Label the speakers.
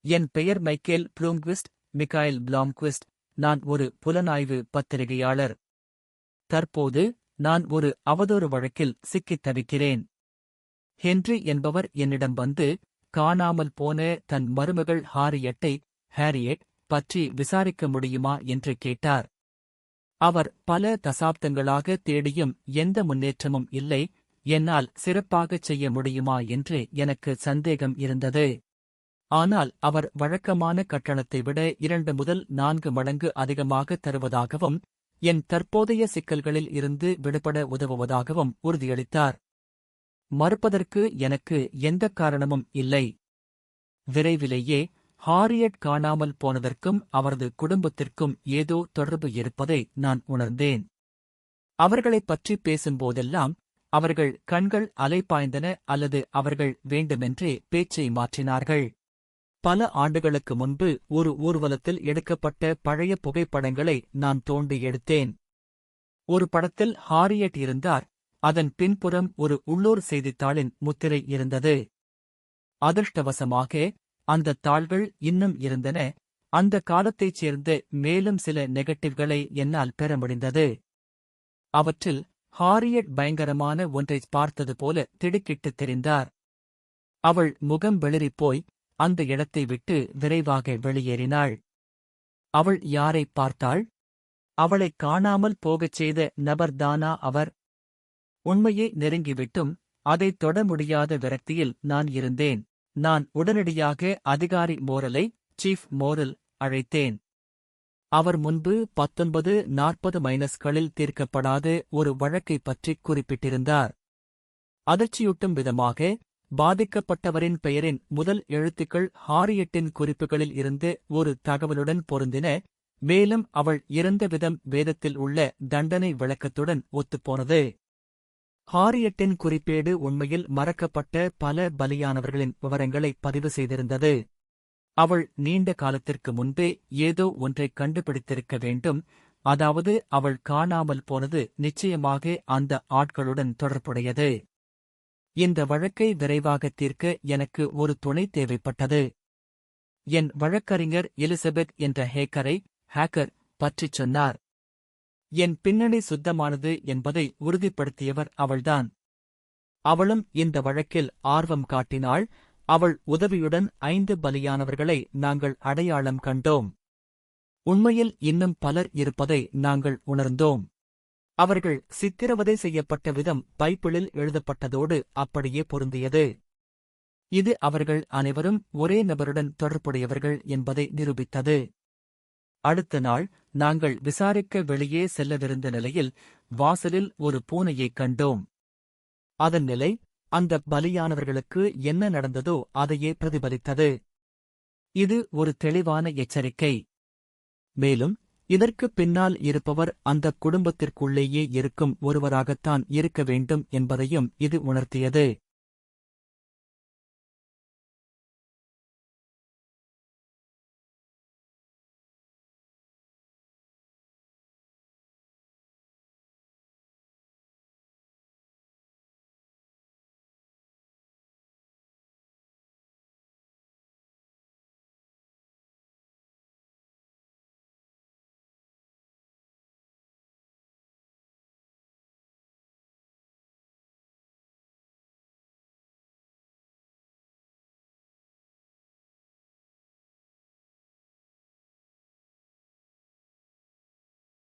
Speaker 1: என் பெயர் Michael ப்ளூம்க்விஸ்ட், Mikhail ப்ளாம்க்விஸ்ட். நான் ஒரு புலனாய்வு பத்திரிகையாளர். தற்போது நான் ஒரு அவதூறு வழக்கில் சிக்கித் தவிக்கிறேன். ஹென்றி என்பவர் என்னிடம் வந்து, காணாமல் போன தன் மருமகள் ஹாரியட் பற்றி விசாரிக்க முடியுமா என்று கேட்டார். அவர் பல தசாப்தங்களாக தேடியும் எந்த முன்னேற்றமும் இல்லை, என்னால் சிறப்பாகச் செய்ய முடியுமா என்று எனக்கு சந்தேகம் இருந்தது. ஆனால் அவர் வழக்கமான கட்டணத்தை விட 2 முதல் 4 மடங்கு அதிகமாக தருவதாகவும், என் தற்போதைய சிக்கல்களில் இருந்து விடுபட உதவுவதாகவும் உறுதியளித்தார். மறுப்பதற்கு எனக்கு எந்தக் காரணமும் இல்லை. விரைவிலேயே ஹாரியட் காணாமல் போனதற்கும் அவரது குடும்பத்திற்கும் ஏதோ தொடர்பு இருப்பதை நான் உணர்ந்தேன். அவர்களைப் பற்றி பேசும்போதெல்லாம் அவர்கள் கண்கள் அலைபாய்ந்தன அல்லது அவர்கள் வேண்டுமென்றே பேச்சை மாற்றினார்கள். பல ஆண்டுகளுக்கு முன்பு ஒரு ஊர்வலத்தில் எடுக்கப்பட்ட பழைய புகைப்படங்களை நான் தோண்டி எடுத்தேன். ஒரு படத்தில் ஹாரியட் இருந்தார், அதன் பின்புறம் ஒரு உள்ளூர் செய்தித்தாளின் முத்திரை இருந்தது. அதிர்ஷ்டவசமாக அந்த தாள்கள் இன்னும் இருந்தன. அந்த காலத்தைச் சேர்ந்த மேலும் சில நெகட்டிவ்களை என்னால் பெற முடிந்தது. அவற்றில் ஹாரியட் பயங்கரமான ஒன்றைப் பார்த்தது போல திடுக்கிட்டுத் தெரிந்தார். அவள் முகம் வெளிறிப்போய் அந்த இடத்தை விட்டு விரைவாக வெளியேறினாள். அவள் யாரைப் பார்த்தாள்? அவளைக் காணாமல் போகச் செய்த நபர்தானா அவர்? உண்மையை நெருங்கிவிட்டும் அதைத் தொட முடியாத விரக்தியில் நான் இருந்தேன். நான் உடனடியாக அதிகாரி மோரலை, சீஃப் மோரல், அழைத்தேன். அவர் முன்பு 1940 மைனஸ்களில் தீர்க்கப்படாத ஒரு வழக்கைப் பற்றிக் குறிப்பிட்டிருந்தார். அதிர்ச்சியூட்டும் விதமாக, பாதிக்கப்பட்டவரின் பெயரின் முதல் எழுத்துக்கள் ஹாரியட்டின் குறிப்புகளில் இருந்து ஒரு தகவலுடன் பொருந்தின, மேலும் அவள் இறந்த விதம் வேதத்தில் உள்ள தண்டனை விளக்கத்துடன் ஒத்துப்போனது. ஹாரியட்டின் குறிப்பேடு உண்மையில் மறக்கப்பட்ட பல பலியானவர்களின் விவரங்களை பதிவு செய்திருந்தது. அவள் நீண்ட காலத்திற்கு முன்பே ஏதோ ஒன்றைக் கண்டுபிடித்திருக்க வேண்டும், அதாவது அவள் காணாமல் போனது நிச்சயமாக அந்த ஆட்களுடன் தொடர்புடையது. இந்த வழக்கை விரைவாக தீர்க்க எனக்கு ஒரு துணை தேவைப்பட்டது. என் வழக்கறிஞர் எலிசபெத் என்ற ஹேக்கர் பற்றிச் சொன்னார். என் பின்னணி சுத்தமானது என்பதை உறுதிப்படுத்தியவர் அவள்தான். அவளும் இந்த வழக்கில் ஆர்வம் காட்டினாள். அவள் உதவியுடன் 5 பலியானவர்களை நாங்கள் அடையாளம் கண்டோம். உண்மையில் இன்னும் பலர் இருப்பதை நாங்கள் உணர்ந்தோம். அவர்கள் சித்திரவதை செய்யப்பட்ட விதம் பைபிளில் எழுதப்பட்டதோடு அப்படியே பொருந்தியது. இது அவர்கள் அனைவரும் ஒரே நபருடன் தொடர்புடையவர்கள் என்பதை நிரூபித்தது. அடுத்த நாள் நாங்கள் விசாரிக்க வெளியே செல்லவிருந்த நிலையில் வாசலில் ஒரு பூனையைக் கண்டோம். அதன் நிலை அந்த பலியானவர்களுக்கு என்ன நடந்ததோ அதையே பிரதிபலித்தது. இது ஒரு தெளிவான எச்சரிக்கை. மேலும் இதற்குப் பின்னால் இருப்பவர் அந்தக் குடும்பத்திற்குள்ளேயே இருக்கும் ஒருவராகத்தான் இருக்க வேண்டும் என்பதையும் இது உணர்த்தியது.